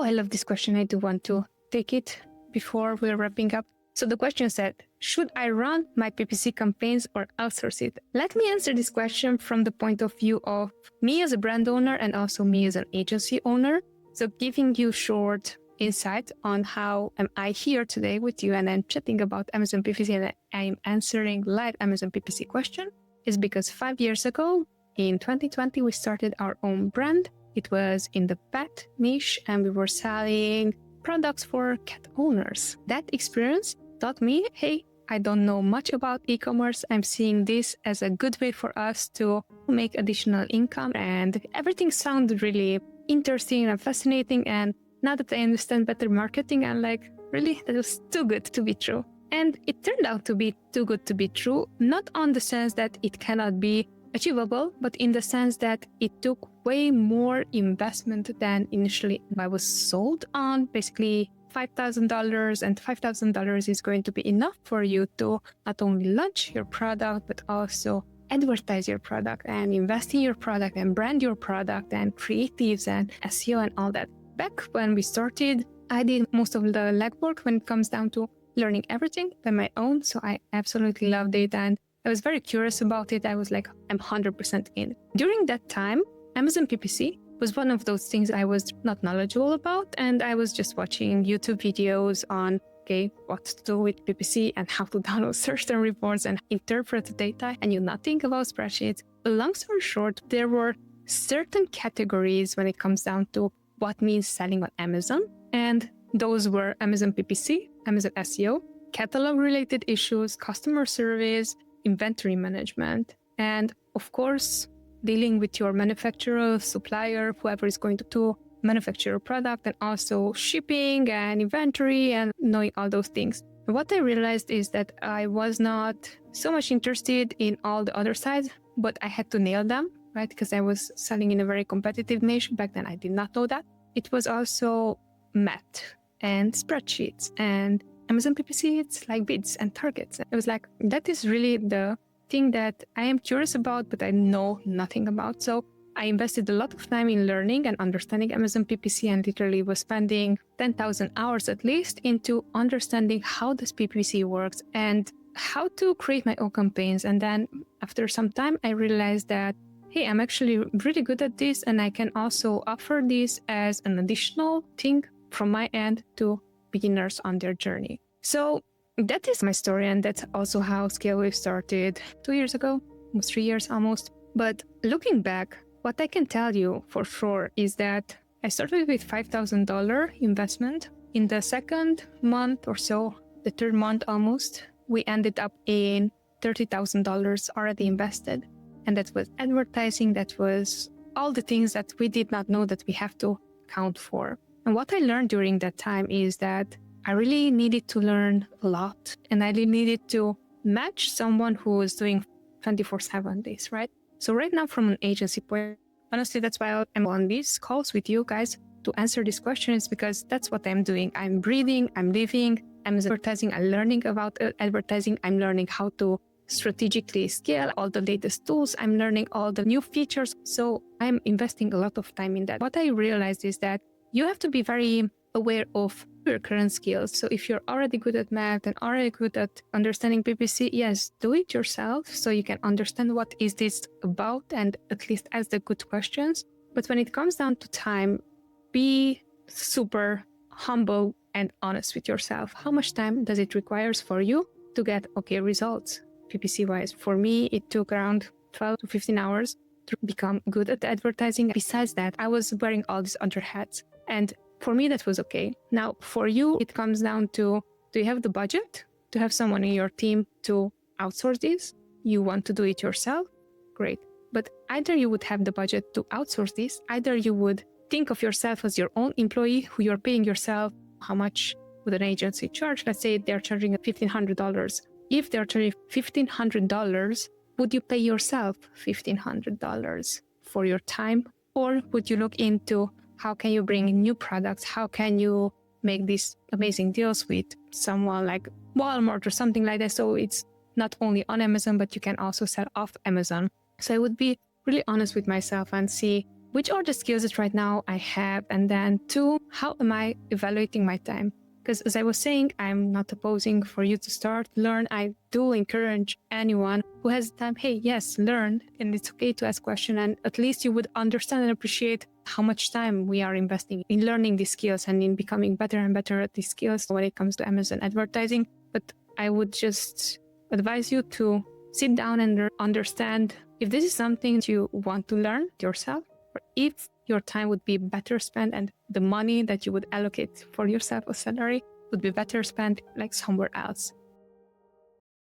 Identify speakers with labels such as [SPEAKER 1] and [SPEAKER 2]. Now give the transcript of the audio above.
[SPEAKER 1] I love this question. I do want to take it before we're wrapping up. So the question said, should I run my PPC campaigns or outsource it? Let me answer this question from the point of view of me as a brand owner and also me as an agency owner. So giving you short insight on how am I here today with you and I'm chatting about Amazon PPC and I'm answering live Amazon PPC question is because 5 years ago in 2020, we started our own brand. It was in the pet niche and we were selling products for cat owners. That experience taught me, hey, I don't know much about e-commerce. I'm seeing this as a good way for us to make additional income and everything sounded really interesting and fascinating. And now that I understand better marketing, I'm like, really, that was too good to be true. And it turned out to be too good to be true, not on the sense that it cannot be achievable, but in the sense that it took way more investment than initially I was sold on. Basically, $5,000 and $5,000 is going to be enough for you to not only launch your product, but also advertise your product and invest in your product and brand your product and creatives and SEO and all that. Back when we started, I did most of the legwork when it comes down to learning everything by my own. So I absolutely loved it. And I was very curious about it. I was like, I'm 100% in. During that time, Amazon PPC was one of those things I was not knowledgeable about. And I was just watching YouTube videos on, what to do with PPC and how to download certain reports and interpret the data. I knew nothing about spreadsheets. But long story short, there were certain categories when it comes down to what means selling on Amazon. And those were Amazon PPC, Amazon SEO, catalog-related issues, customer service, inventory management, and of course, dealing with your manufacturer, supplier, whoever is going to manufacture your product, and also shipping and inventory and knowing all those things. What I realized is that I was not so much interested in all the other sides, but I had to nail them, right? Because I was selling in a very competitive niche. Back then, I did not know that. It was also math and spreadsheets and Amazon PPC, it's like bids and targets. It was like, that is really the thing that I am curious about, but I know nothing about. So I invested a lot of time in learning and understanding Amazon PPC and literally was spending 10,000 hours at least into understanding how this PPC works and how to create my own campaigns. And then after some time, I realized that, hey, I'm actually really good at this and I can also offer this as an additional thing from my end to beginners on their journey. So that is my story. And that's also how ScaleWave started 2 years ago, almost 3 years almost. But looking back, what I can tell you for sure is that I started with $5,000 investment. In the second month or so, the third month almost, we ended up in $30,000 already invested. And that was advertising, that was all the things that we did not know that we have to account for. And what I learned during that time is that I really needed to learn a lot. And I really needed to match someone who was doing 24/7 days, right? So right now from an agency point, honestly, that's why I'm on these calls with you guys to answer these questions, because that's what I'm doing. I'm breathing, I'm living, I'm advertising, I'm learning about advertising, I'm learning how to strategically scale all the latest tools, I'm learning all the new features. So I'm investing a lot of time in that. What I realized is that you have to be very aware of your current skills. So if you're already good at math and already good at understanding PPC, yes, do it yourself so you can understand what is this about and at least ask the good questions. But when it comes down to time, be super humble and honest with yourself. How much time does it require for you to get okay results PPC wise? For me, it took around 12 to 15 hours to become good at advertising. Besides that, I was wearing all these other hats. And for me, that was okay. Now, for you, it comes down to, do you have the budget to have someone in your team to outsource this? You want to do it yourself? Great. But either you would have the budget to outsource this, either you would think of yourself as your own employee who you're paying yourself. How much would an agency charge? Let's say they're charging $1,500. If they're charging $1,500, would you pay yourself $1,500 for your time? Or would you look into how can you bring in new products? How can you make these amazing deals with someone like Walmart or something like that? So it's not only on Amazon, but you can also sell off Amazon. So I would be really honest with myself and see which are the skills that right now I have? And then 2, how am I evaluating my time? Because as I was saying, I'm not opposing for you to start, learn. I do encourage anyone who has time, hey, yes, learn. And it's okay to ask questions. And at least you would understand and appreciate how much time we are investing in learning these skills and in becoming better and better at these skills when it comes to Amazon advertising. But I would just advise you to sit down and understand if this is something you want to learn yourself, or if your time would be better spent and the money that you would allocate for yourself or salary would be better spent like somewhere else.